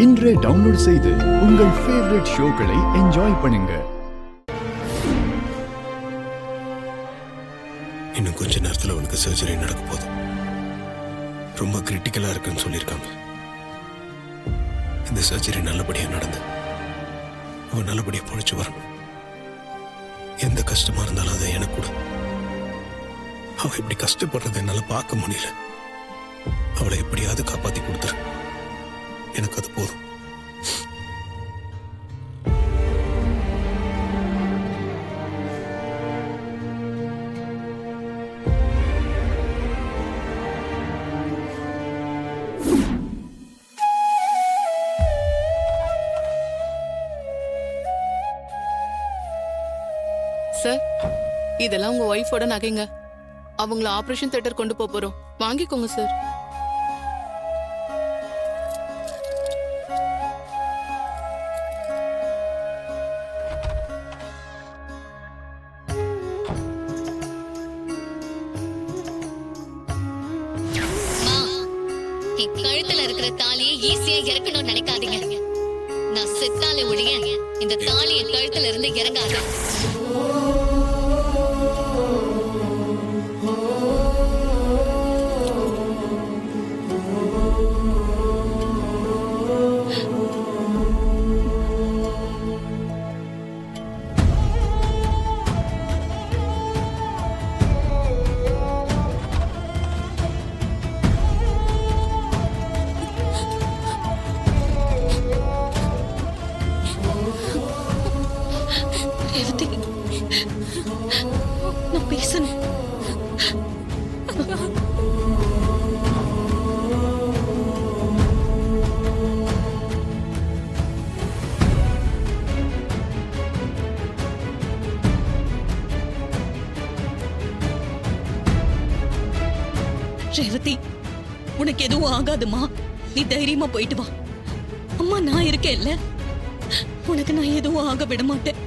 இன்றே டவுன்லோட் செய்து உங்கள் ஃபேவரட் ஷோக்களை என்ஜாய் பண்ணுங்க. இன்னும் கொஞ்ச நேரத்தில் அவனுக்கு சர்ஜரி நடக்க போகுது. ரொம்ப கிரிட்டிக்கலா இருக்குன்னு சொல்லியிருக்காங்க. இந்த சர்ஜரி நல்லபடியா நடந்து அவன் நல்லபடியா பொழைச்சு வரணும். எந்த கஷ்டமா இருந்தாலும் அதை எனக்கு கூட. அவன் இப்படி கஷ்டப்படுறதை என்னால பார்க்க முடியல. அவளை எப்படியாவது காப்பாத்தி கொடுத்துரு. எனக்கு அது போதும். சார், இதெல்லாம் உங்க ஒய்ஃபோட நகைங்க. அவங்கள ஆபரேஷன் தியேட்டர் கொண்டு போறோம். வாங்கிக்கோங்க சார். கழுத்துல இருக்கிற தாலியை ஈஸியா இறக்கணும்னு நினைக்காதீங்க. நான் செத்தாலே ஒழிய இந்த தாலி என் கழுத்துல இருந்து இறங்காது. நான் பேசணும். ரேவதி, உனக்கு எதுவும் ஆகாதுமா. நீ தைரியமா போயிட்டு வா. அம்மா நான் இருக்கேன்ல. உனக்கு நான் எதுவும் ஆக விட மாட்டேன்.